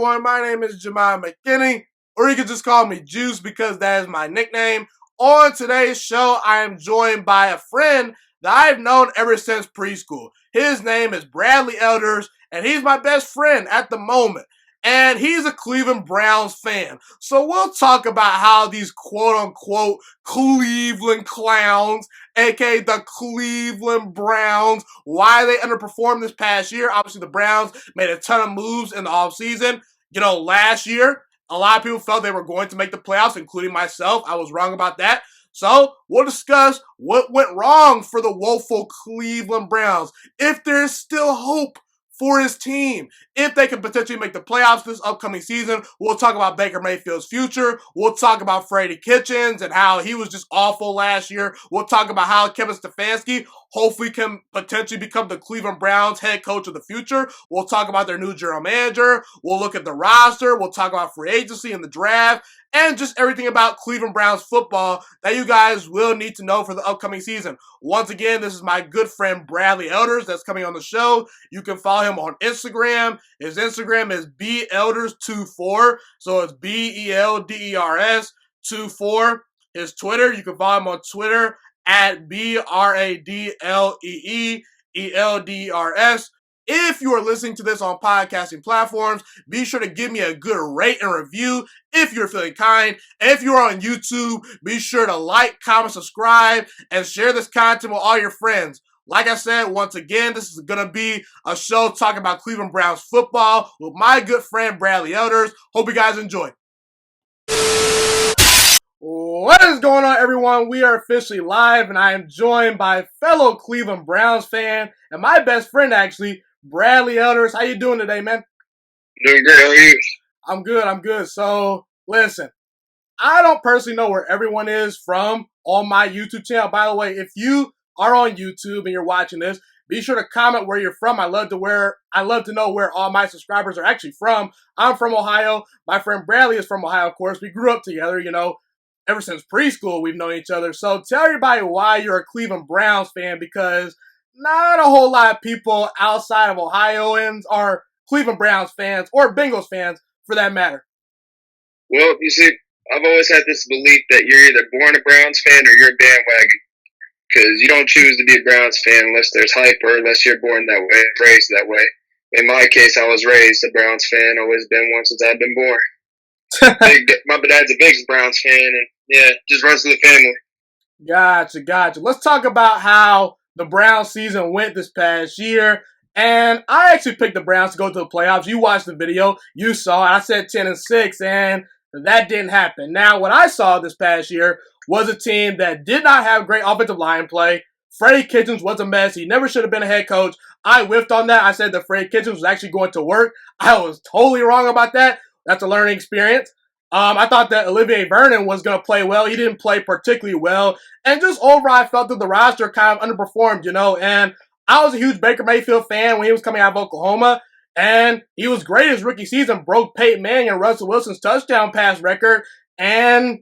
everyone? My name is Jemiah McKinney, or you can just call me Juice because that is my nickname. On today's show, I am joined by a friend that I've known ever since preschool. His name is Bradlee Elders, and he's my best friend at the moment. And he's a Cleveland Browns fan. So we'll talk about how these quote-unquote Cleveland clowns, aka the Cleveland Browns, why they underperformed this past year. Obviously, the Browns made a ton of moves in the offseason. Last year, a lot of people felt they were going to make the playoffs, including myself. I was wrong about that. So we'll discuss what went wrong for the woeful Cleveland Browns. If there's still hope for his team, if they can potentially make the playoffs this upcoming season. We'll talk about Baker Mayfield's future. We'll talk about Freddie Kitchens and how he was just awful last year. We'll talk about how Kevin Stefanski hopefully can potentially become the Cleveland Browns head coach of the future. We'll talk about their new general manager. We'll look at the roster. We'll talk about free agency and the draft, and just everything about Cleveland Browns football that you guys will need to know for the upcoming season. Once again, this is my good friend Bradlee Elders that's coming on the show. You can follow him on Instagram. His Instagram is belders24, so it's BELDERS24. His Twitter, you can follow him on Twitter at BRADLEEELDERS. If you are listening to this on podcasting platforms, be sure to give me a good rate and review if you're feeling kind. And if you're on YouTube, be sure to like, comment, subscribe, and share this content with all your friends. Like I said, once again, this is going to be a show talking about Cleveland Browns football with my good friend Bradlee Elders. Hope you guys enjoy. What is going on, everyone? We are officially live, and I am joined by fellow Cleveland Browns fan and my best friend, actually, Bradlee Elders. How you doing today, man? Doing great. How are you? I'm good. So, listen, I don't personally know where everyone is from on my YouTube channel. By the way, if you are on YouTube and you're watching this, be sure to comment where you're from. I love to know where all my subscribers are actually from. I'm from Ohio. My friend Bradlee is from Ohio, of course. We grew up together, ever since preschool, we've known each other. So tell everybody why you're a Cleveland Browns fan, because not a whole lot of people outside of Ohioans are Cleveland Browns fans or Bengals fans for that matter. Well, you see, I've always had this belief that you're either born a Browns fan or you're a bandwagon. Because you don't choose to be a Browns fan unless there's hype or unless you're born that way, raised that way. In my case, I was raised a Browns fan, always been one since I've been born. My dad's a big Browns fan, and yeah, just runs through the family. Gotcha. Let's talk about how the Browns season went this past year. And I actually picked the Browns to go to the playoffs. You watched the video. You saw it. I said 10-6, and that didn't happen. Now, what I saw this past year was a team that did not have great offensive line play. Freddie Kitchens was a mess. He never should have been a head coach. I whiffed on that. I said that Freddie Kitchens was actually going to work. I was totally wrong about that. That's a learning experience. I thought that Olivier Vernon was going to play well. He didn't play particularly well. And just overall, I felt that the roster kind of underperformed, And I was a huge Baker Mayfield fan when he was coming out of Oklahoma. And he was great his rookie season, broke Peyton Manning and Russell Wilson's touchdown pass record. And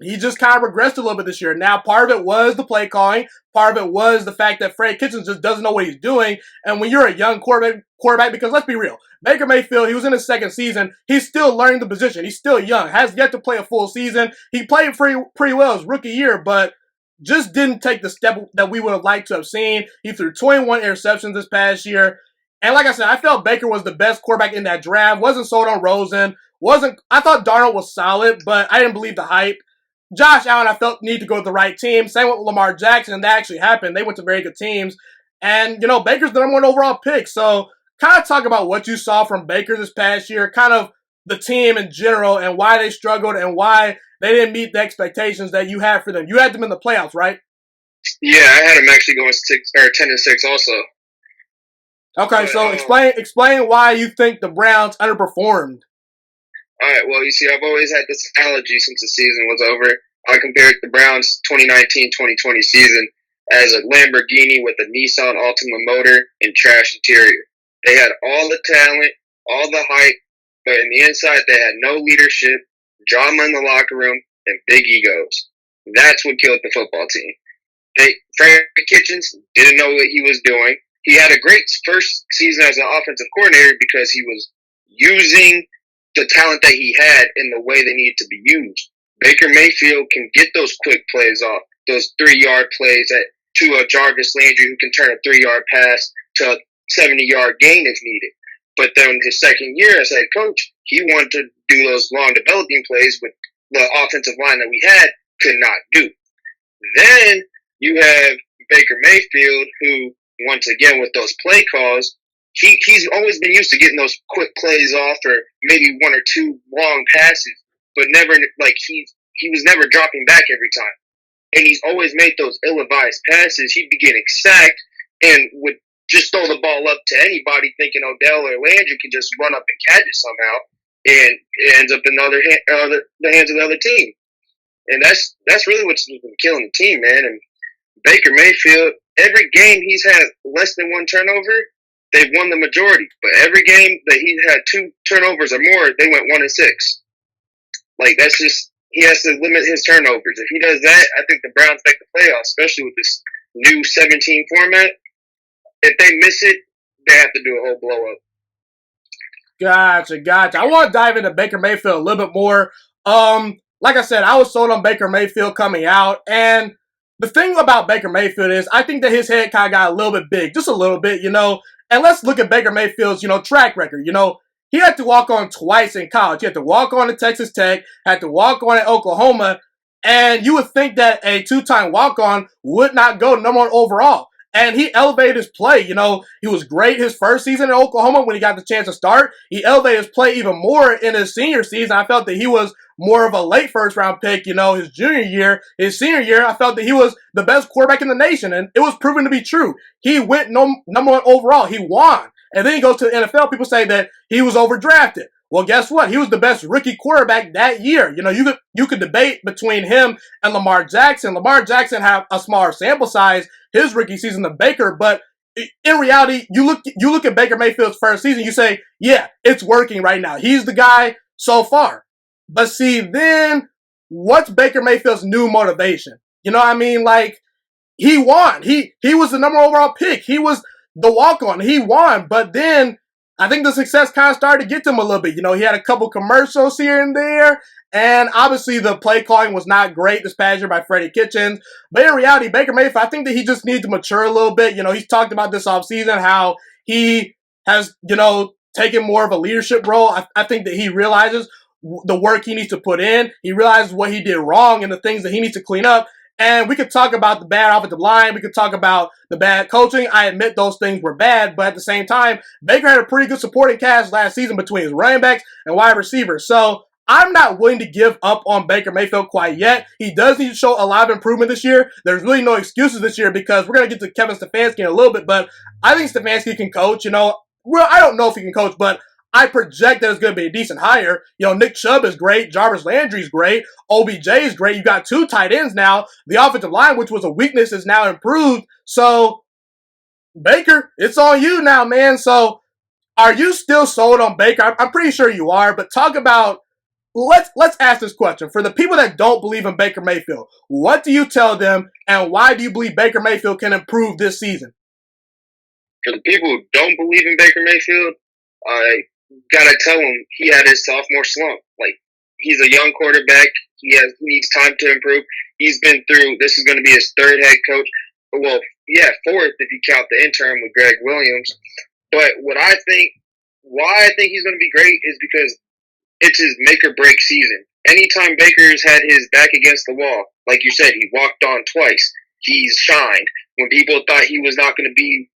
he just kind of regressed a little bit this year. Now, part of it was the play calling. Part of it was the fact that Freddie Kitchens just doesn't know what he's doing. And when you're a young quarterback, because let's be real, Baker Mayfield, he was in his second season. He's still learning the position. He's still young, has yet to play a full season. He played pretty well his rookie year, but just didn't take the step that we would have liked to have seen. He threw 21 interceptions this past year. And like I said, I felt Baker was the best quarterback in that draft. Wasn't sold on Rosen. I thought Darnold was solid, but I didn't believe the hype. Josh Allen, I felt, needed to go to the right team. Same with Lamar Jackson, and that actually happened. They went to very good teams. And, Baker's the number one overall pick. So kind of talk about what you saw from Baker this past year, kind of the team in general, and why they struggled and why they didn't meet the expectations that you had for them. You had them in the playoffs, right? Yeah, I had them actually going 10-6 also. Okay, so explain why you think the Browns underperformed. All right, well, you see, I've always had this allergy since the season was over. I compared the Browns' 2019-2020 season as a Lamborghini with a Nissan Altima motor and trash interior. They had all the talent, all the hype, but in the inside they had no leadership, drama in the locker room, and big egos. That's what killed the football team. Freddie Kitchens didn't know what he was doing. He had a great first season as an offensive coordinator because he was using the talent that he had in the way they needed to be used. Baker Mayfield can get those quick plays off, those 3-yard plays to a Jarvis Landry who can turn a 3-yard pass to a 70-yard gain if needed. But then his second year as head coach, he wanted to do those long developing plays with the offensive line that we had could not do. Then you have Baker Mayfield, who, once again, with those play calls, he's always been used to getting those quick plays off or maybe 1 or 2 long passes, but never, like, he was never dropping back every time. And he's always made those ill-advised passes. He'd be getting sacked and would just throw the ball up to anybody thinking Odell or Landry can just run up and catch it somehow, and it ends up in the hands of the other team. And that's really what's been killing the team, man. And Baker Mayfield, every game he's had less than 1 turnover, they've won the majority. But every game that he had 2 turnovers or more, they went 1-6. Like, that's just, he has to limit his turnovers. If he does that, I think the Browns make the playoffs, especially with this new 17 format. If they miss it, they have to do a whole blow up. Gotcha. I want to dive into Baker Mayfield a little bit more. Like I said, I was sold on Baker Mayfield coming out, and the thing about Baker Mayfield is I think that his head kind of got a little bit big, just a little bit, And let's look at Baker Mayfield's, track record. He had to walk on twice in college. He had to walk on at Texas Tech, had to walk on at Oklahoma, and you would think that a 2-time walk-on would not go number 1 overall. And he elevated his play. He was great his first season in Oklahoma when he got the chance to start. He elevated his play even more in his senior season. I felt that he was more of a late first-round pick, his junior year. His senior year, I felt that he was the best quarterback in the nation, and it was proven to be true. He went number 1 overall. He won. And then he goes to the NFL. People say that he was overdrafted. Well, guess what? He was the best rookie quarterback that year. You could debate between him and Lamar Jackson. Lamar Jackson had a smaller sample size his rookie season than Baker, but in reality, you look at Baker Mayfield's first season, you say, yeah, it's working right now. He's the guy so far. But see, then what's Baker Mayfield's new motivation? You know what I mean? Like, he won. He was the number 1 overall pick. He was the walk-on. He won. But then I think the success kind of started to get to him a little bit. He had a couple commercials here and there. And obviously the play calling was not great this past year by Freddie Kitchens. But in reality, Baker Mayfield, I think that he just needs to mature a little bit. He's talked about this offseason, how he has, taken more of a leadership role. I think that he realizes the work he needs to put in. He realizes what he did wrong and the things that he needs to clean up. And we could talk about the bad offensive line. We could talk about the bad coaching. I admit those things were bad, but at the same time, Baker had a pretty good supporting cast last season between his running backs and wide receivers. So I'm not willing to give up on Baker Mayfield quite yet. He does need to show a lot of improvement this year. There's really no excuses this year because we're going to get to Kevin Stefanski in a little bit, but I think Stefanski can coach. Well, I don't know if he can coach, but I project that it's going to be a decent hire. Nick Chubb is great. Jarvis Landry is great. OBJ is great. You've got 2 tight ends now. The offensive line, which was a weakness, is now improved. So, Baker, it's on you now, man. So, are you still sold on Baker? I'm pretty sure you are, but talk about, let's ask this question. For the people that don't believe in Baker Mayfield, what do you tell them, and why do you believe Baker Mayfield can improve this season? For the people who don't believe in Baker Mayfield, I gotta tell him he had his sophomore slump. Like, he's a young quarterback. He needs time to improve. He's been through, this is going to be his 3rd head coach. Well, yeah, 4th if you count the interim with Greg Williams. But why I think he's going to be great is because it's his make or break season. Anytime Baker's had his back against the wall, like you said, he walked on twice. He's shined. When people thought he was not going to be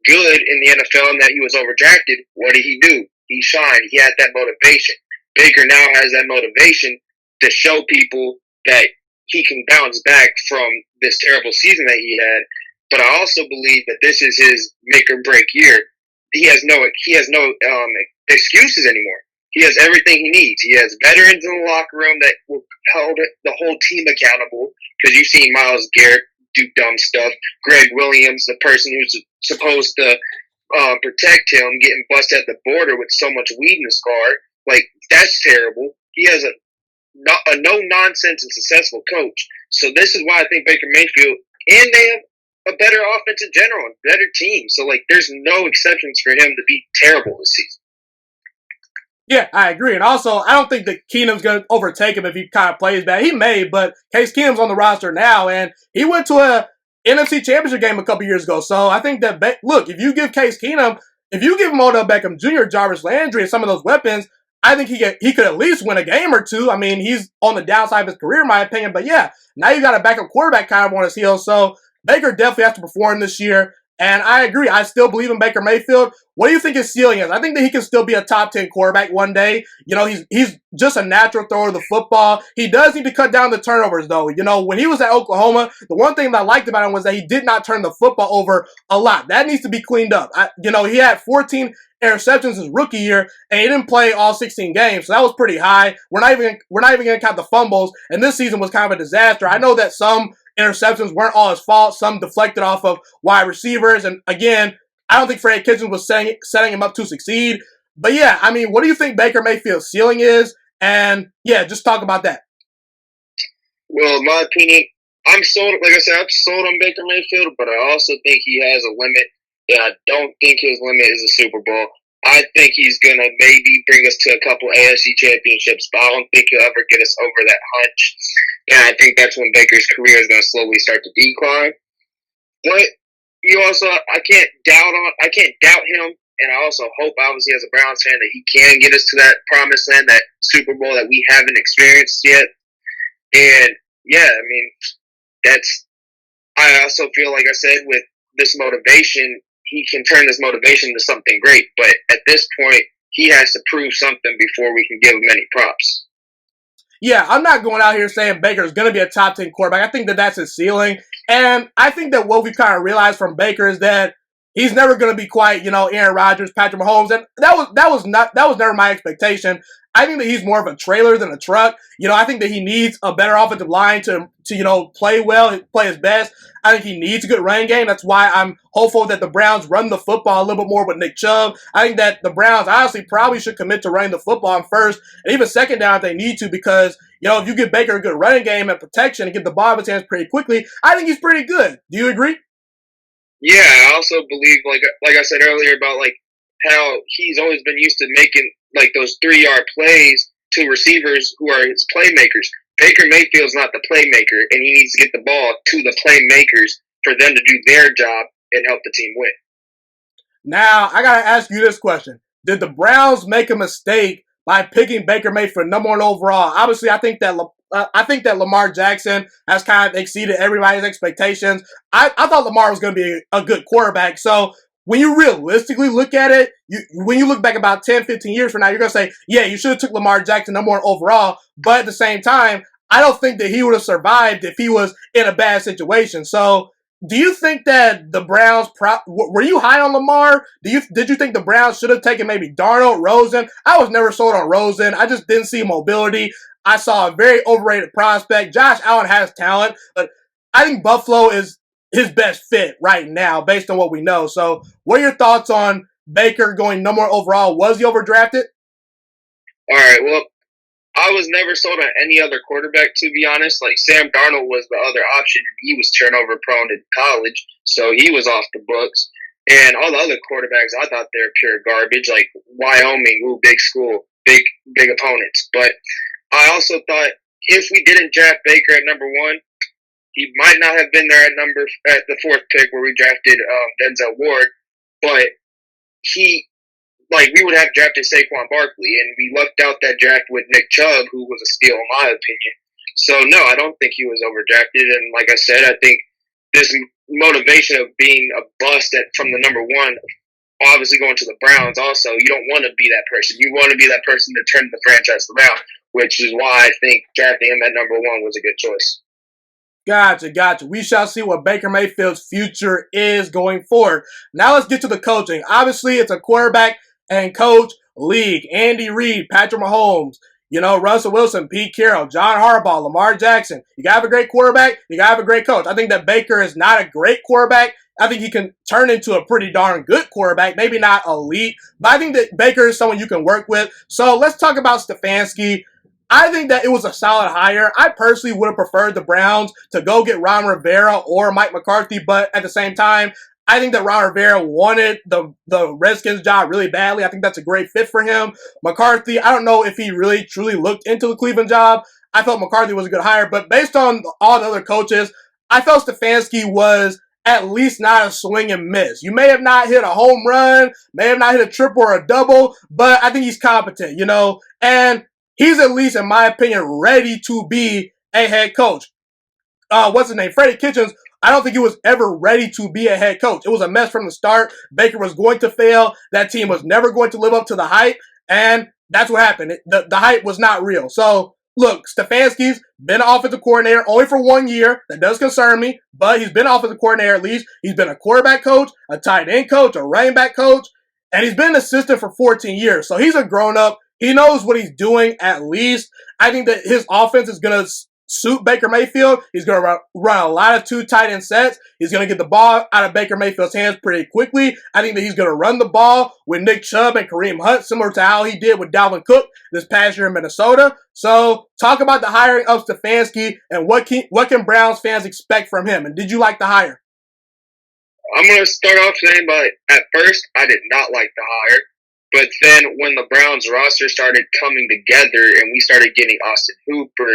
good in the NFL and that he was overdrafted, what did he do? He shined. He had that motivation. Baker now has that motivation to show people that he can bounce back from this terrible season that he had. But I also believe that this is his make or break year. He has no excuses anymore. He has everything he needs. He has veterans in the locker room that will hold the whole team accountable. Because you've seen Myles Garrett do dumb stuff. Greg Williams, the person who's supposed to protect him, getting busted at the border with so much weed in his car. Like, that's terrible. He has a no-nonsense and successful coach. So this is why I think Baker Mayfield, and they have a better offense in general, a better team. So, like, there's no exceptions for him to be terrible this season. Yeah, I agree. And also, I don't think that Keenum's going to overtake him if he kind of plays bad. He may, but Case Keenum's on the roster now, and he went to a NFC Championship game a couple years ago. So I think that, look, if you give Case Keenum, if you give him Odell Beckham Jr., Jarvis Landry, and some of those weapons, I think he could at least win a game or two. I mean, he's on the downside of his career, in my opinion. But yeah, now you got a backup quarterback kind of on his heels. So Baker definitely has to perform this year. And I agree. I still believe in Baker Mayfield. What do you think his ceiling is? I think that he can still be a top 10 quarterback one day. You know, he's just a natural thrower of the football. He does need to cut down the turnovers, though. You know, when he was at Oklahoma, the one thing that I liked about him was that he did not turn the football over a lot. That needs to be cleaned up. He had 14 interceptions his rookie year, and he didn't play all 16 games, so that was pretty high. We're not even going to count the fumbles, and this season was kind of a disaster. I know that some interceptions weren't all his fault. Some deflected off of wide receivers. And again, I don't think Freddie Kitchens was setting him up to succeed. But yeah, I mean, what do you think Baker Mayfield's ceiling is? And yeah, just talk about that. Well, in my opinion, I'm sold. Like I said, I'm sold on Baker Mayfield, but I also think he has a limit. And I don't think his limit is a Super Bowl. I think he's going to maybe bring us to a couple AFC championships, but I don't think he'll ever get us over that hunch. And I think that's when Baker's career is going to slowly start to decline. But you also, I can't doubt him. And I also hope, obviously, as a Browns fan, that he can get us to that promised land, that Super Bowl that we haven't experienced yet. And yeah, I mean, I also feel, like I said, with this motivation, he can turn this motivation to something great. But at this point, he has to prove something before we can give him any props. Yeah, I'm not going out here saying Baker's going to be a top 10 quarterback. I think that that's his ceiling. And I think that what we've kind of realized from Baker is that he's never going to be quite, Aaron Rodgers, Patrick Mahomes. And that was never my expectation. I think that he's more of a trailer than a truck. I think that he needs a better offensive line to play well, play his best. I think he needs a good running game. That's why I'm hopeful that the Browns run the football a little bit more with Nick Chubb. I think that the Browns honestly probably should commit to running the football on first and even second down if they need to, because, if you give Baker a good running game and protection and get the ball in his hands pretty quickly, I think he's pretty good. Do you agree? Yeah, I also believe, like I said earlier, about how he's always been used to making those 3-yard plays to receivers who are his playmakers. Baker Mayfield's not the playmaker, and he needs to get the ball to the playmakers for them to do their job and help the team win. Now, I got to ask you this question. Did the Browns make a mistake by picking Baker Mayfield number 1 overall? Obviously, I think that Lamar Jackson has kind of exceeded everybody's expectations. I thought Lamar was going to be a good quarterback. So when you realistically look at it, when you look back about 10, 15 years from now, you're going to say, yeah, you should have took Lamar Jackson number 1 overall. But at the same time, I don't think that he would have survived if he was in a bad situation. So do you think that the Browns, were you high on Lamar? Did you think the Browns should have taken maybe Darnold, Rosen? I was never sold on Rosen. I just didn't see mobility. I saw a very overrated prospect. Josh Allen has talent, but I think Buffalo is his best fit right now based on what we know. So what are your thoughts on Baker going number 1 overall? Was he overdrafted? All right, well, I was never sold on any other quarterback, to be honest. Sam Darnold was the other option. He was turnover prone in college, so he was off the books. And all the other quarterbacks, I thought they were pure garbage, like Wyoming, big school, big opponents. But I also thought if we didn't draft Baker at number 1, he might not have been there at the 4th pick where we drafted Denzel Ward, but we would have drafted Saquon Barkley, and we lucked out that draft with Nick Chubb, who was a steal in my opinion. So no, I don't think he was overdrafted, and like I said, I think this motivation of being a bust from the number 1, obviously going to the Browns also, you don't want to be that person. You want to be that person to turn the franchise around, which is why I think drafting him at number 1 was a good choice. Gotcha. We shall see what Baker Mayfield's future is going forward. Now let's get to the coaching. Obviously, it's a quarterback and coach league. Andy Reid, Patrick Mahomes, Russell Wilson, Pete Carroll, John Harbaugh, Lamar Jackson. You got to have a great quarterback. You got to have a great coach. I think that Baker is not a great quarterback. I think he can turn into a pretty darn good quarterback. Maybe not elite, but I think that Baker is someone you can work with. So let's talk about Stefanski. I think that it was a solid hire. I personally would have preferred the Browns to go get Ron Rivera or Mike McCarthy, but at the same time, I think that Ron Rivera wanted the Redskins job really badly. I think that's a great fit for him. McCarthy, I don't know if he really truly looked into the Cleveland job. I felt McCarthy was a good hire, but based on all the other coaches, I felt Stefanski was at least not a swing and miss. You may have not hit a home run, may have not hit a triple or a double, but I think he's competent, and he's at least, in my opinion, ready to be a head coach. What's his name? Freddie Kitchens. I don't think he was ever ready to be a head coach. It was a mess from the start. Baker was going to fail. That team was never going to live up to the hype, and that's what happened. The hype was not real. So, look, Stefanski's been an offensive coordinator only for 1 year. That does concern me, but he's been an offensive coordinator at least. He's been a quarterback coach, a tight end coach, a running back coach, and he's been an assistant for 14 years. So he's a grown-up. He knows what he's doing at least. I think that his offense is going to suit Baker Mayfield. He's going to run a lot of two tight end sets. He's going to get the ball out of Baker Mayfield's hands pretty quickly. I think that he's going to run the ball with Nick Chubb and Kareem Hunt, similar to how he did with Dalvin Cook this past year in Minnesota. So talk about the hiring of Stefanski and what can Browns fans expect from him. And did you like the hire? I'm going to start off saying, but at first, I did not like the hire. But then when the Browns roster started coming together and we started getting Austin Hooper,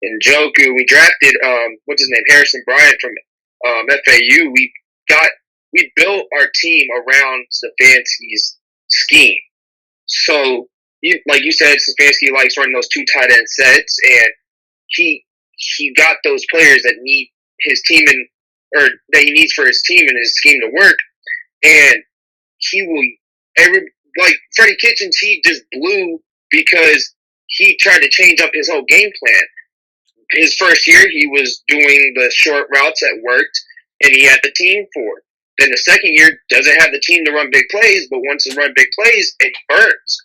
and Njoku, we drafted Harrison Bryant from FAU. We built our team around Stefanski's scheme. So, like you said, Stefanski likes running those two tight end sets, and he got those players that need his team that he needs for his team and his scheme to work. And he will like Freddie Kitchens, he just blew because he tried to change up his whole game plan. His first year, he was doing the short routes that worked, and he had the team for it. Then the second year, doesn't have the team to run big plays, but wants to run big plays, and he burns.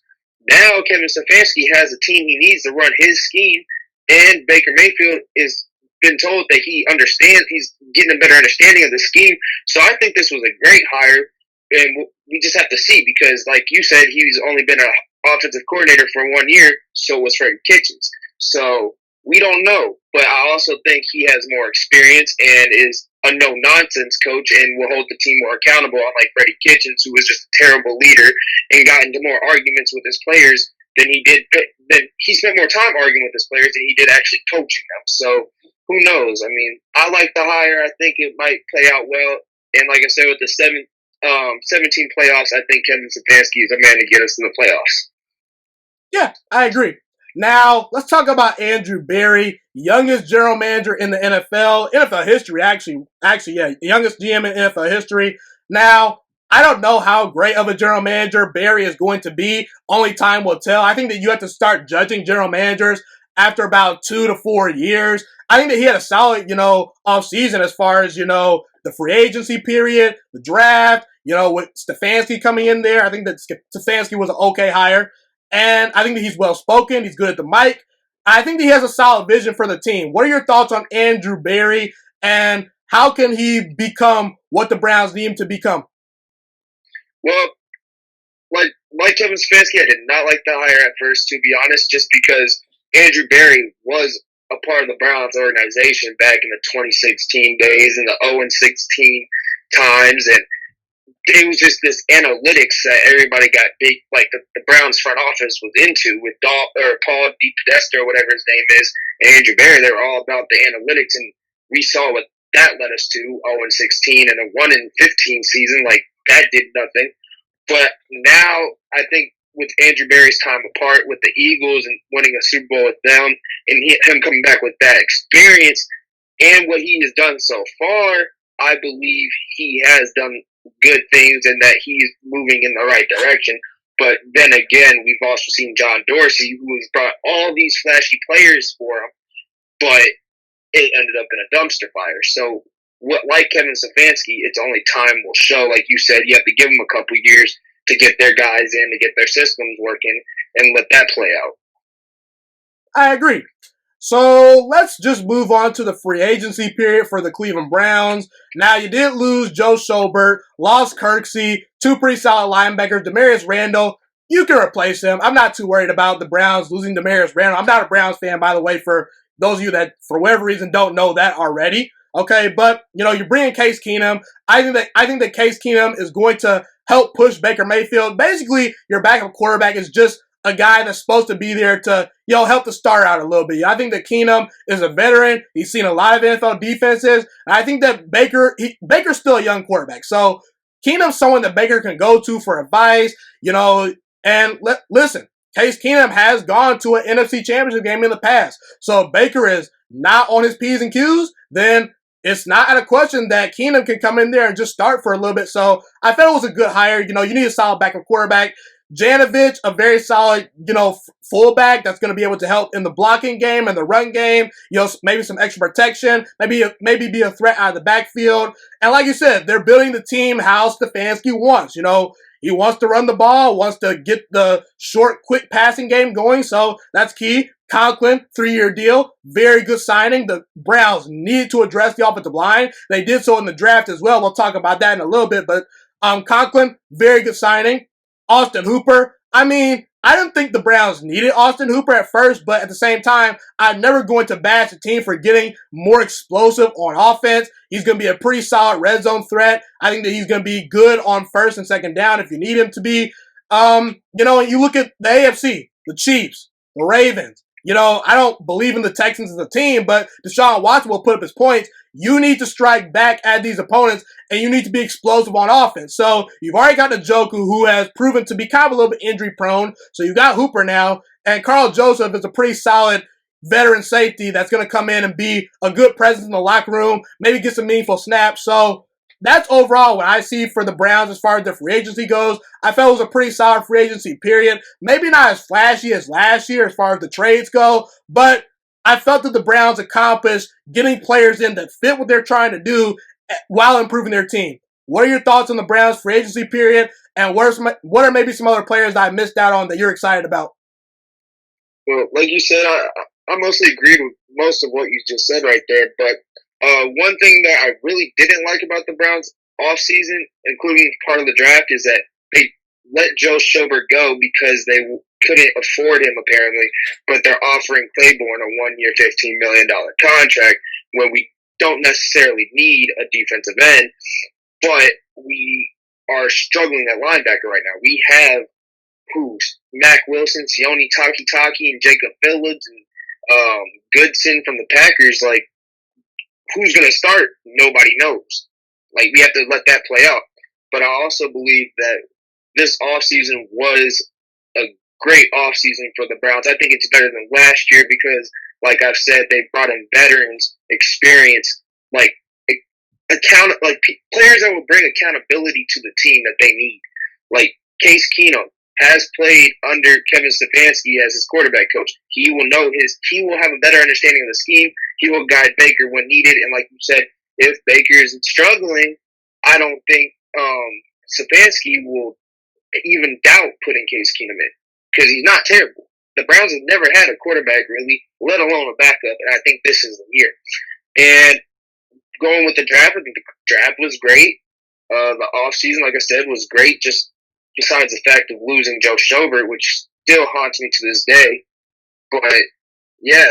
Now, Kevin Stefanski has a team he needs to run his scheme, and Baker Mayfield is been told that he understands, he's getting a better understanding of the scheme. So I think this was a great hire, and we just have to see because, like you said, he's only been an offensive coordinator for 1 year, so was Freddie Kitchens. So we don't know, but I also think he has more experience and is a no-nonsense coach and will hold the team more accountable, unlike Freddie Kitchens, who was just a terrible leader and got into more arguments with his players than he did. Then he spent more time arguing with his players than he did actually coaching them. So who knows? I mean, I like the hire. I think it might play out well. And like I said, with the 17 playoffs, I think Kevin Stefanski is a man to get us to the playoffs. Yeah, I agree. Now, let's talk about Andrew Berry, youngest general manager in the NFL history, actually, yeah, youngest GM in NFL history. Now, I don't know how great of a general manager Berry is going to be. Only time will tell. I think that you have to start judging general managers after about 2 to 4 years. I think that he had a solid, off season as far as, the free agency period, the draft, with Stefanski coming in there. I think that Stefanski was an okay hire. And I think that he's well-spoken. He's good at the mic. I think that he has a solid vision for the team. What are your thoughts on Andrew Berry, and how can he become what the Browns need him to become? Well, like Kevin Stefanski, I did not like the hire at first, to be honest, just because Andrew Berry was a part of the Browns organization back in the 2016 days and the 0-16 times, and it was just this analytics that everybody got big, like the Browns front office was into with Paul DePodesta or whatever his name is, and Andrew Berry. They were all about the analytics, and we saw what that led us to, 0-16 and a 1-15 season. Like, that did nothing. But now, I think with Andrew Berry's time apart with the Eagles and winning a Super Bowl with them, and him coming back with that experience and what he has done so far, I believe he has done good things and that he's moving in the right direction. But then again, we've also seen John Dorsey, who has brought all these flashy players for him, but it ended up in a dumpster fire. So, like Kevin Stefanski, it's only time will show. Like you said, you have to give them a couple years to get their guys in, to get their systems working, and let that play out. I agree. So let's just move on to the free agency period for the Cleveland Browns. Now, you did lose Joe Schobert, lost Kirksey, two pretty solid linebackers, Demarius Randall. You can replace him. I'm not too worried about the Browns losing Demarius Randall. I'm not a Browns fan, by the way, for those of you that, for whatever reason, don't know that already. Okay, but you bring in Case Keenum. I think that Case Keenum is going to help push Baker Mayfield. Basically, your backup quarterback is just a guy that's supposed to be there to help the star out a little bit. I think that Keenum is a veteran. He's seen a lot of NFL defenses. And I think that Baker's still a young quarterback. So Keenum's someone that Baker can go to for advice, and listen, Case Keenum has gone to an NFC Championship game in the past. So if Baker is not on his P's and Q's, then it's not out of question that Keenum can come in there and just start for a little bit. So I felt it was a good hire. You need a solid backup quarterback. Janovich, a very solid, fullback that's going to be able to help in the blocking game and the run game. Maybe some extra protection. Maybe be a threat out of the backfield. And like you said, they're building the team how Stefanski wants. He wants to run the ball, wants to get the short, quick passing game going. So that's key. Conklin, 3-year deal. Very good signing. The Browns needed to address the offensive line. They did so in the draft as well. We'll talk about that in a little bit. But Conklin, very good signing. Austin Hooper. I didn't think the Browns needed Austin Hooper at first, but at the same time, I'm never going to bash the team for getting more explosive on offense. He's going to be a pretty solid red zone threat. I think that he's going to be good on first and second down if you need him to be. You look at the AFC, the Chiefs, the Ravens. I don't believe in the Texans as a team, but Deshaun Watson will put up his points. You need to strike back at these opponents, and you need to be explosive on offense. So you've already got Njoku, who has proven to be kind of a little bit injury prone. So you got Hooper now, and Carl Joseph is a pretty solid veteran safety that's going to come in and be a good presence in the locker room, maybe get some meaningful snaps. So that's overall what I see for the Browns as far as their free agency goes. I felt it was a pretty solid free agency period. Maybe not as flashy as last year as far as the trades go, but I felt that the Browns accomplished getting players in that fit what they're trying to do while improving their team. What are your thoughts on the Browns free agency period, and what are maybe some other players that I missed out on that you're excited about? Well, like you said, I mostly agreed with most of what you just said right there, but one thing that I really didn't like about the Browns offseason, including part of the draft, is that they let Joe Schobert go because they couldn't afford him, apparently, but they're offering Claiborne a 1-year, $15 million contract when we don't necessarily need a defensive end, but we are struggling at linebacker right now. We have Mac Wilson, Sione Takitaki, and Jacob Phillips, and Goodson from the Packers. Like, who's going to start? Nobody knows. Like, we have to let that play out. But I also believe that this offseason was a great offseason for the Browns. I think it's better than last year because, like I've said, they brought in veterans, experience, players that will bring accountability to the team that they need. Like Case Keenum has played under Kevin Stefanski as his quarterback coach. He will have a better understanding of the scheme. He will guide Baker when needed. And like you said, if Baker is struggling, I don't think Stefanski will even doubt putting Case Keenum in because he's not terrible. The Browns have never had a quarterback really, let alone a backup, and I think this is the year. And going with the draft, I think the draft was great. The offseason, like I said, was great, just besides the fact of losing Joe Schobert, which still haunts me to this day. But, yeah,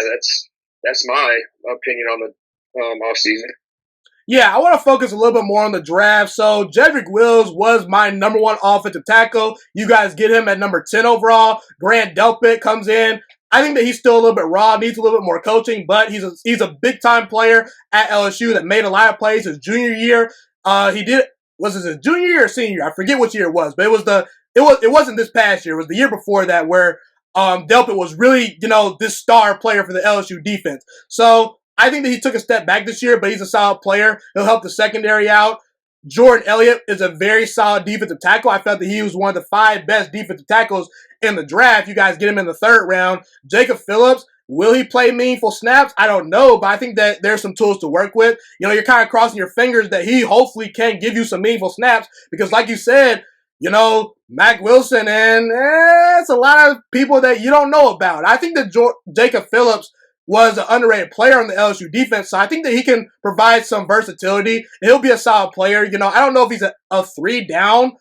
that's my opinion on the offseason. Yeah, I want to focus a little bit more on the draft. So, Jedrek Wills was my number 1 offensive tackle. You guys get him at number 10 overall. Grant Delpit comes in. I think that he's still a little bit raw, needs a little bit more coaching, but he's a big-time player at LSU that made a lot of plays his junior year. Was it his junior year or senior year? I forget which year it was, but it wasn't this past year. It was the year before that where Delpit was really, this star player for the LSU defense. So I think that he took a step back this year, but he's a solid player. He'll help the secondary out. Jordan Elliott is a very solid defensive tackle. I felt that he was one of the 5 best defensive tackles in the draft. You guys get him in the 3rd round. Jacob Phillips, will he play meaningful snaps? I don't know, but I think that there's some tools to work with. You're kind of crossing your fingers that he hopefully can give you some meaningful snaps because like you said, Mac Wilson and it's a lot of people that you don't know about. I think that Jacob Phillips was an underrated player on the LSU defense, so I think that he can provide some versatility. He'll be a solid player. I don't know if he's a 3-down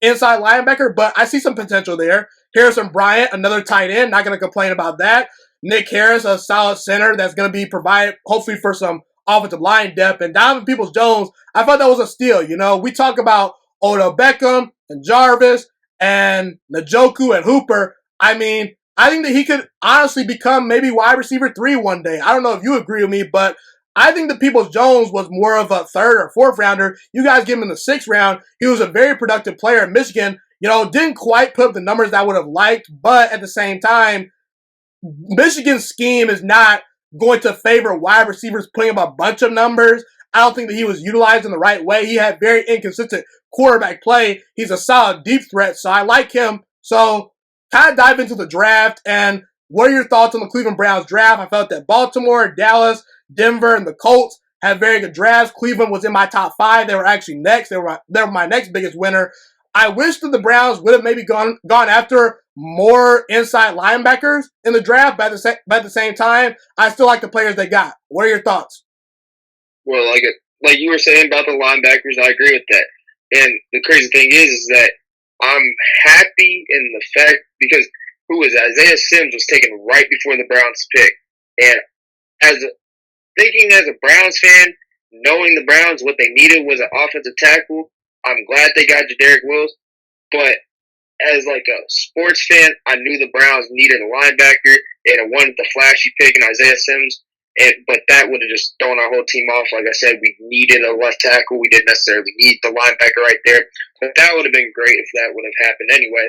inside linebacker, but I see some potential there. Harrison Bryant, another tight end, not going to complain about that. Nick Harris, a solid center that's going to be provided hopefully for some offensive line depth. And Donovan Peoples-Jones, I thought that was a steal. You know, we talk about Odell Beckham and Jarvis and Njoku and Hooper. I mean, I think that he could honestly become maybe wide receiver 3 one day. I don't know if you agree with me, but I think that Peoples-Jones was more of a 3rd or 4th rounder. You guys give him in the 6th round. He was a very productive player in Michigan. You know, didn't quite put up the numbers that I would have liked, but at the same time, Michigan's scheme is not going to favor wide receivers putting up a bunch of numbers. I don't think that he was utilized in the right way. He had very inconsistent quarterback play. He's a solid deep threat, so I like him. So kind of dive into the draft. And what are your thoughts on the Cleveland Browns draft? I felt that Baltimore, Dallas, Denver, and the Colts had very good drafts. Cleveland was in my top 5. They were actually next. They were my next biggest winner. I wish that the Browns would have maybe gone after more inside linebackers in the draft, but at the same time, I still like the players they got. What are your thoughts? Well, like you were saying about the linebackers, I agree with that. And the crazy thing is that I'm happy in the fact because Isaiah Sims was taken right before the Browns pick, and thinking as a Browns fan, knowing the Browns, what they needed was an offensive tackle. I'm glad they got Jedrek Wills, but as like a sports fan, I knew the Browns needed a linebacker and wanted the flashy pick in Isaiah Sims, but that would have just thrown our whole team off. Like I said, we needed a left tackle. We didn't necessarily need the linebacker right there, but that would have been great if that would have happened anyway.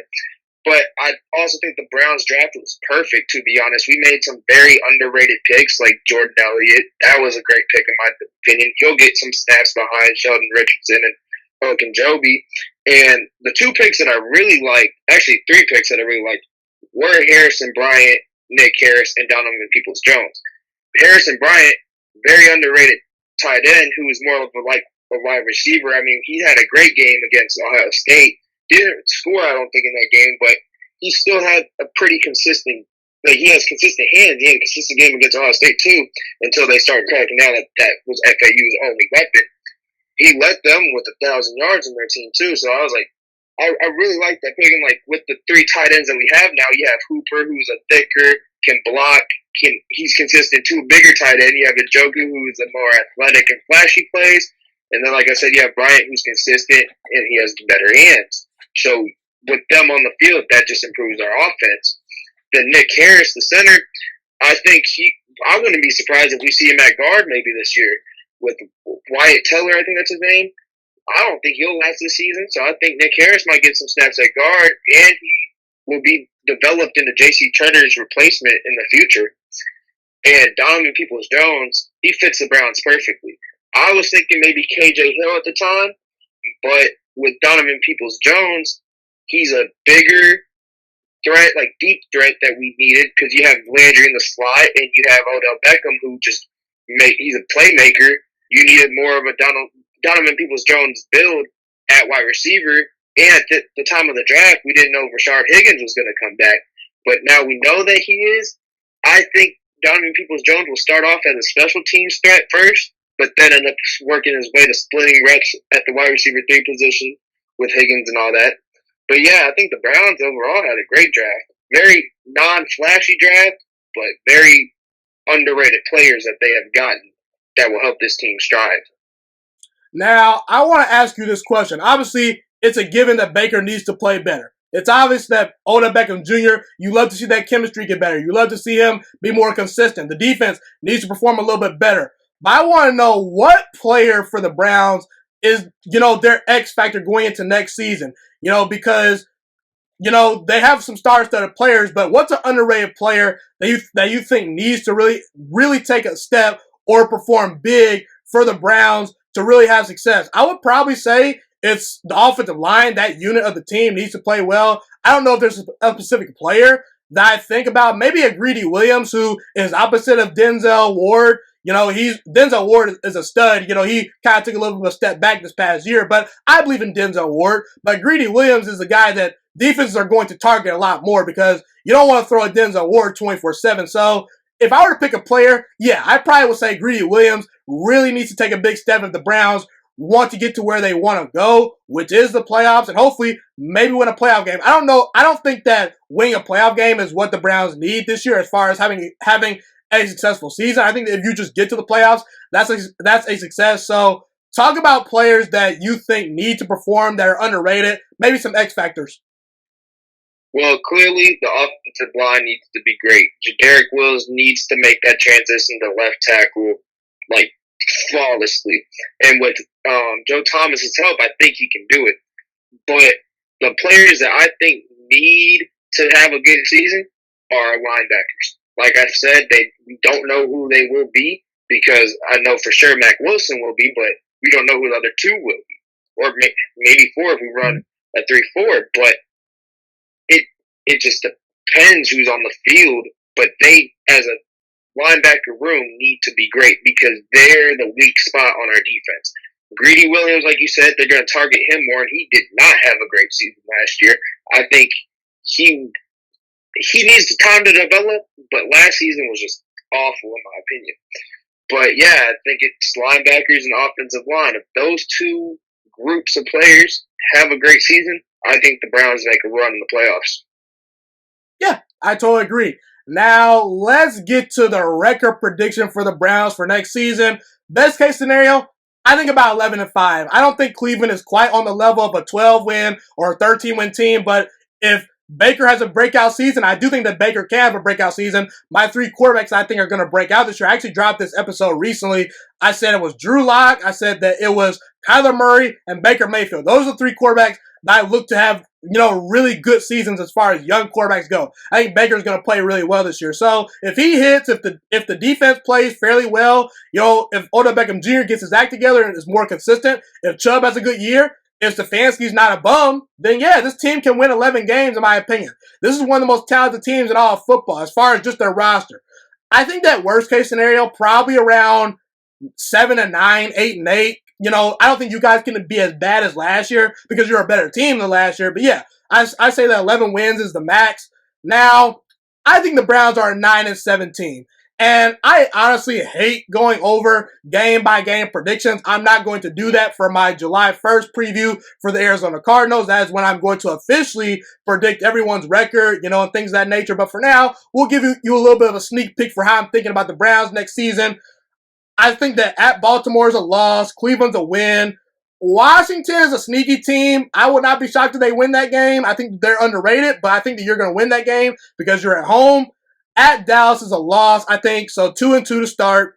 But I also think the Browns draft was perfect, to be honest. We made some very underrated picks, like Jordan Elliott. That was a great pick, in my opinion. He'll get some snaps behind Sheldon Richardson and Ogunjobi. And the 2 picks that I really liked, actually 3 picks that I really liked, were Harrison Bryant, Nick Harris, and Donovan Peoples-Jones. Harrison Bryant, very underrated tight end, who was more of a wide receiver. I mean, he had a great game against Ohio State. Didn't score, I don't think, in that game, but he still had a pretty consistent, he has consistent hands. He had a consistent game against Ohio State, too, until they started cracking down that was FAU's only weapon. He led them with 1,000 yards in their team, too, so I was like, I really like that pick. And like with the 3 tight ends that we have now, you have Hooper, who's a thicker, can block, he's consistent, 2 bigger tight end. You have Njoku, who's a more athletic and flashy plays. And then, like I said, you have Bryant, who's consistent, and he has better hands. So with them on the field, that just improves our offense. Then Nick Harris, the center, I think I wouldn't be surprised if we see him at guard maybe this year with Wyatt Teller, I think that's his name. I don't think he'll last this season, so I think Nick Harris might get some snaps at guard, and he will be developed into J.C. Tretter's replacement in the future. And Donovan Peoples-Jones, he fits the Browns perfectly. I was thinking maybe K.J. Hill at the time, but with Donovan Peoples-Jones, he's a bigger threat, like deep threat that we needed, because you have Landry in the slot, and you have Odell Beckham, who he's a playmaker. You needed more of a Donovan Peoples-Jones build at wide receiver. And at the time of the draft, we didn't know if Rashard Higgins was going to come back. But now we know that he is. I think Donovan Peoples-Jones will start off as a special teams threat first, but then end up working his way to splitting reps at the wide receiver 3 position with Higgins and all that. But yeah, I think the Browns overall had a great draft. Very non-flashy draft, but very underrated players that they have gotten that will help this team strive. Now, I want to ask you this question. Obviously, it's a given that Baker needs to play better. It's obvious that Odell Beckham Jr., you love to see that chemistry get better. You love to see him be more consistent. The defense needs to perform a little bit better. But I want to know what player for the Browns is, their X factor going into next season. Because, they have some star-studded players, but what's an underrated player that you think needs to really, really take a step or perform big for the Browns to really have success? I would probably say it's the offensive line. That unit of the team needs to play well. I don't know if there's a specific player that I think about. Maybe a Greedy Williams, who is opposite of Denzel Ward. Denzel Ward is a stud. He kind of took a little bit of a step back this past year, but I believe in Denzel Ward. But Greedy Williams is a guy that defenses are going to target a lot more, because you don't want to throw a Denzel Ward 24/7. So if I were to pick a player, I probably would say Greedy Williams really needs to take a big step if the Browns want to get to where they want to go, which is the playoffs, and hopefully maybe win a playoff game. I don't know. I don't think that winning a playoff game is what the Browns need this year as far as having a successful season. I think that if you just get to the playoffs, that's a success. So talk about players that you think need to perform that are underrated, maybe some X factors. Well, clearly the offensive line needs to be great. Jedrek Wills needs to make that transition to left tackle like flawlessly, and with Joe Thomas's help, I think he can do it. But the players that I think need to have a good season are linebackers. Like I said, we don't know who they will be because I know for sure Mac Wilson will be, but we don't know who the other two will be, or maybe four if we run a 3-4. But it just depends who's on the field. But they, as a linebacker room, need to be great because they're the weak spot on our defense. Greedy Williams, like you said, they're going to target him more, and he did not have a great season last year. I think he needs the time to develop, but last season was just awful in my opinion. But yeah, I think it's linebackers and offensive line. If those two groups of players have a great season, I think the Browns make a run in the playoffs. Yeah, I totally agree. Now, let's get to the record prediction for the Browns for next season. Best case scenario, I think about 11-5. I don't think Cleveland is quite on the level of a 12-win or a 13-win team, but if Baker has a breakout season, I do think that Baker can have a breakout season. My three quarterbacks I think are going to break out this year. I actually dropped this episode recently. I said it was Drew Lock. I said that it was Kyler Murray and Baker Mayfield. Those are the three quarterbacks that I look to have, really good seasons as far as young quarterbacks go. I think Baker's going to play really well this year. So if he hits, if the defense plays fairly well, if Odell Beckham Jr. gets his act together and is more consistent, if Chubb has a good year, if Stefanski's not a bum, then yeah, this team can win 11 games in my opinion. This is one of the most talented teams in all of football as far as just their roster. I think that worst case scenario probably around 7-9, 8-8. I don't think you guys can be as bad as last year because you're a better team than last year. But yeah, I say that 11 wins is the max. Now, I think the Browns are a 9-17. And I honestly hate going over game-by-game predictions. I'm not going to do that for my July 1st preview for the Arizona Cardinals. That is when I'm going to officially predict everyone's record, and things of that nature. But for now, we'll give you a little bit of a sneak peek for how I'm thinking about the Browns next season. I think that at Baltimore is a loss. Cleveland's a win. Washington is a sneaky team. I would not be shocked if they win that game. I think they're underrated, but I think that you're going to win that game because you're at home. At Dallas is a loss, I think. So 2-2 to start.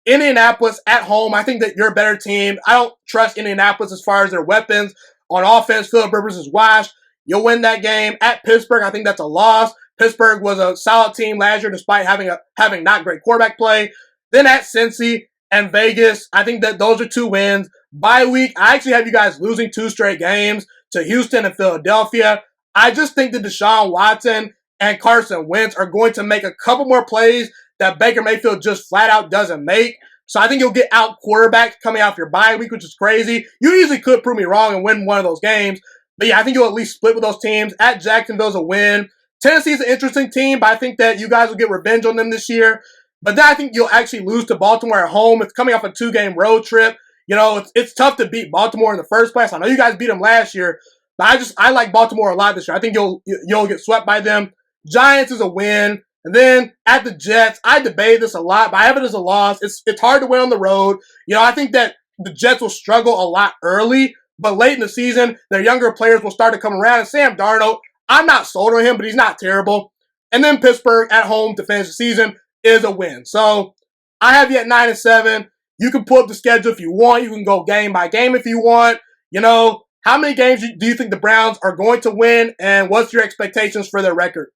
Indianapolis at home. I think that you're a better team. I don't trust Indianapolis as far as their weapons. On offense, Philip Rivers is washed. You'll win that game. At Pittsburgh, I think that's a loss. Pittsburgh was a solid team last year despite having not great quarterback play. Then at Cincy and Vegas, I think that those are 2 wins. Bye week, I actually have you guys losing 2 straight games to Houston and Philadelphia. I just think that Deshaun Watson and Carson Wentz are going to make a couple more plays that Baker Mayfield just flat out doesn't make. So I think you'll get out quarterbacks coming out of your bye week, which is crazy. You easily could prove me wrong and win one of those games. But yeah, I think you'll at least split with those teams. At Jacksonville's a win. Tennessee's an interesting team, but I think that you guys will get revenge on them this year. But then I think you'll actually lose to Baltimore at home. It's coming off a 2-game road trip. It's tough to beat Baltimore in the first place. I know you guys beat them last year, but I like Baltimore a lot this year. I think you'll get swept by them. Giants is a win. And then at the Jets, I debate this a lot, but I have it as a loss. It's hard to win on the road. I think that the Jets will struggle a lot early, but late in the season, their younger players will start to come around. And Sam Darnold, I'm not sold on him, but he's not terrible. And then Pittsburgh at home to finish the season is a win. So I have you at 9-7. You can pull up the schedule if you want. You can go game by game if you want. How many games do you think the Browns are going to win, and what's your expectations for their record?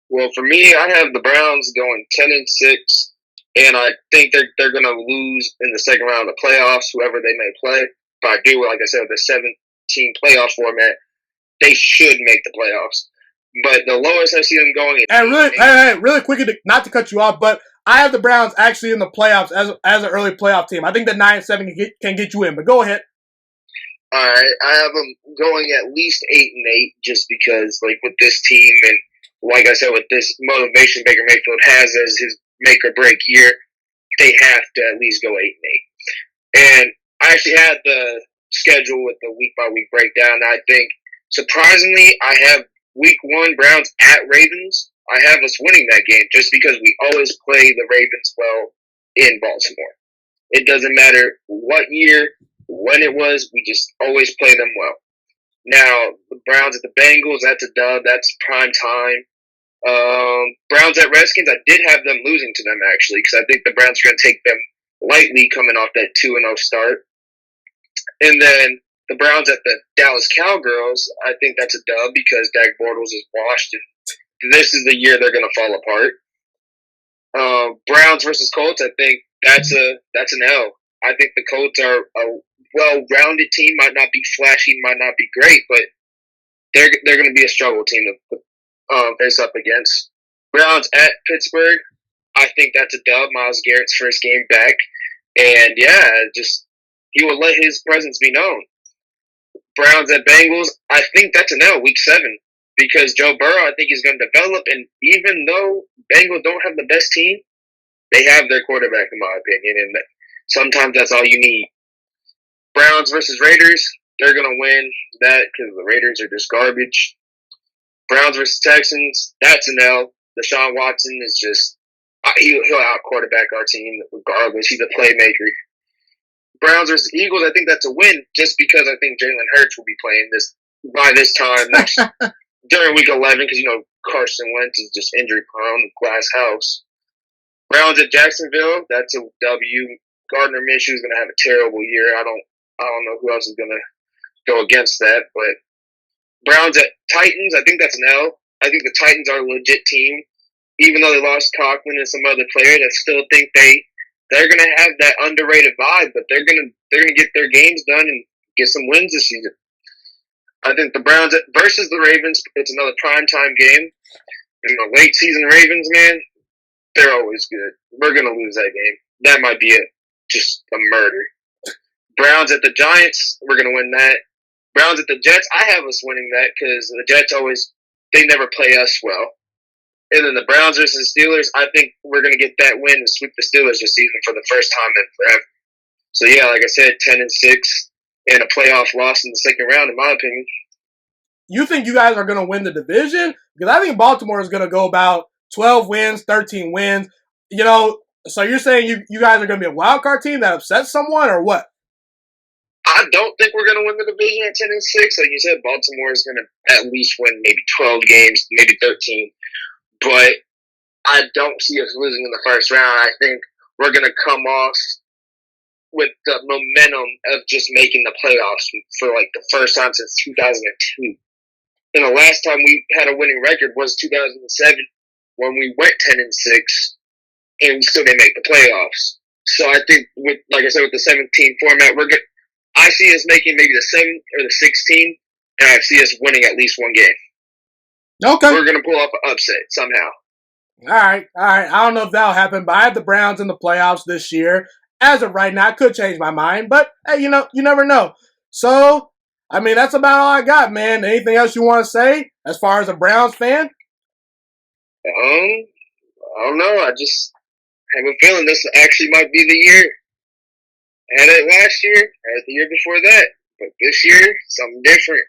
Well, for me, I have the Browns going 10-6, and I think they're going to lose in the second round of the playoffs, whoever they may play. But I do, like I said, with the 17 playoff format, they should make the playoffs. But the lowest I see them going is... And really quickly, not to cut you off, but I have the Browns actually in the playoffs as an early playoff team. I think that 9-7 can get you in, but go ahead. All right, I have them going at least 8-8 just because, with this team and, like I said, with this motivation Baker Mayfield has as his make-or-break year, they have to at least go 8-8. And I actually had the schedule with the week-by-week breakdown. I think, surprisingly, I have Week 1 Browns at Ravens, I have us winning that game just because we always play the Ravens well in Baltimore. It doesn't matter what year, when it was, we just always play them well. Now, the Browns at the Bengals, that's a dub. That's prime time. Browns at Redskins, I did have them losing to them, actually, because I think the Browns are going to take them lightly coming off that 2-0 start. And then the Browns at the Dallas Cowgirls, I think that's a dub because Dak Bortles is washed, and this is the year they're going to fall apart. Browns versus Colts, I think that's an L. I think the Colts are a well-rounded team. Might not be flashy, might not be great, but they're going to be a struggle team to face up against. Browns at Pittsburgh, I think that's a dub. Myles Garrett's first game back, and yeah, just he will let his presence be known. Browns at Bengals, I think that's an L, week 7, because Joe Burrow, I think, is going to develop, and even though Bengals don't have the best team, they have their quarterback, in my opinion, and sometimes that's all you need. Browns versus Raiders, they're going to win that because the Raiders are just garbage. Browns versus Texans, that's an L. Deshaun Watson is just, he'll out-quarterback our team regardless. He's a playmaker. Browns versus Eagles, I think that's a win just because I think Jalen Hurts will be playing by this time during week 11 because, Carson Wentz is just injury-prone, glass house. Browns at Jacksonville, that's a W. Gardner Minshew is going to have a terrible year. I don't know who else is going to go against that, but Browns at Titans, I think that's an L. I think the Titans are a legit team. Even though they lost Coughlin and some other players, I still think they're going to have that underrated vibe, but they're going to get their games done and get some wins this season. I think the Browns versus the Ravens, it's another primetime game. Late season Ravens, man, they're always good. We're going to lose that game. That might be just a murder. Browns at the Giants, we're going to win that. Browns at the Jets, I have us winning that because the Jets they never play us well. And then the Browns versus the Steelers, I think we're going to get that win and sweep the Steelers this season for the first time in forever. So, yeah, like I said, 10-6 and a playoff loss in the second round, in my opinion. You think you guys are going to win the division? Because I think Baltimore is going to go about 12 wins, 13 wins. So you're saying you guys are going to be a wild card team that upsets someone or what? I don't think we're going to win the division at 10-6. Like you said, Baltimore is going to at least win maybe 12 games, maybe 13. But I don't see us losing in the first round. I think we're going to come off with the momentum of just making the playoffs for like the first time since 2002. And the last time we had a winning record was 2007 when we went 10-6 and we still didn't make the playoffs. So I think with, like I said, with the 17 format, I see us making maybe the 7 or the 16, and I see us winning at least one game. Okay. We're going to pull off an upset somehow. All right. I don't know if that'll happen, but I have the Browns in the playoffs this year. As of right now, I could change my mind, but hey, you never know. So, that's about all I got, man. Anything else you want to say as far as a Browns fan? I don't know. I just have a feeling this actually might be the year. I had it last year, I had it the year before that, but this year, something different.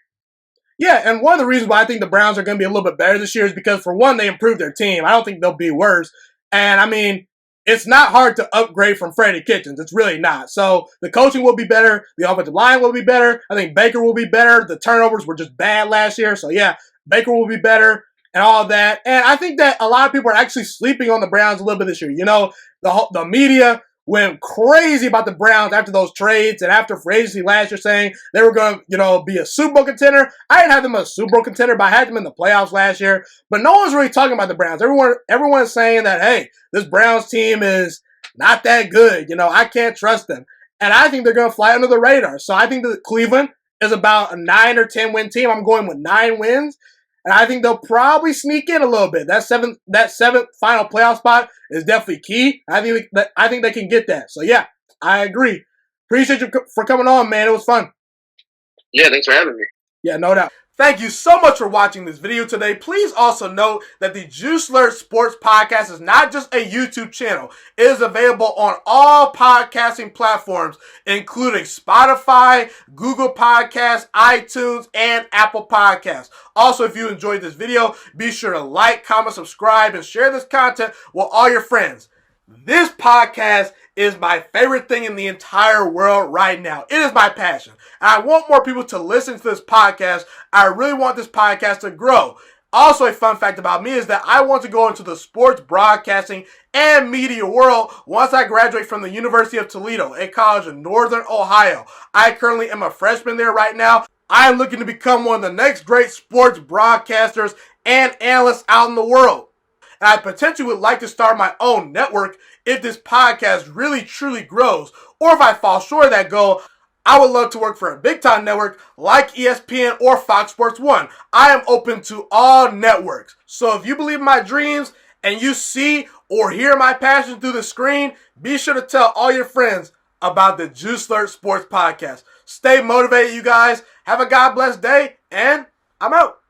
Yeah, and one of the reasons why I think the Browns are going to be a little bit better this year is because, for one, they improved their team. I don't think they'll be worse. And, it's not hard to upgrade from Freddie Kitchens. It's really not. So the coaching will be better. The offensive line will be better. I think Baker will be better. The turnovers were just bad last year. So, yeah, Baker will be better and all of that. And I think that a lot of people are actually sleeping on the Browns a little bit this year. The media went crazy about the Browns after those trades and after free agency last year, saying they were going to, be a Super Bowl contender. I didn't have them as a Super Bowl contender, but I had them in the playoffs last year. But no one's really talking about the Browns. Everyone is saying that, hey, this Browns team is not that good. I can't trust them. And I think they're going to fly under the radar. So I think that Cleveland is about a 9 or 10 win team. I'm going with 9 wins. And I think they'll probably sneak in a little bit. That seventh final playoff spot is definitely key. I think they can get that. So yeah, I agree. Appreciate you for coming on, man. It was fun. Yeah, thanks for having me. Yeah, no doubt. Thank you so much for watching this video today. Please also note that the Juice Alert Sports Podcast is not just a YouTube channel. It is available on all podcasting platforms, including Spotify, Google Podcasts, iTunes, and Apple Podcasts. Also, if you enjoyed this video, be sure to like, comment, subscribe, and share this content with all your friends. This podcast is my favorite thing in the entire world right now. It is my passion. And I want more people to listen to this podcast. I really want this podcast to grow. Also, a fun fact about me is that I want to go into the sports broadcasting and media world once I graduate from the University of Toledo, a college in Northern Ohio. I currently am a freshman there right now. I am looking to become one of the next great sports broadcasters and analysts out in the world. And I potentially would like to start my own network if this podcast really truly grows. Or if I fall short of that goal, I would love to work for a big time network like ESPN or Fox Sports 1. I am open to all networks. So if you believe in my dreams and you see or hear my passion through the screen, be sure to tell all your friends about the Juice Alert Sports Podcast. Stay motivated, you guys. Have a God bless day, and I'm out.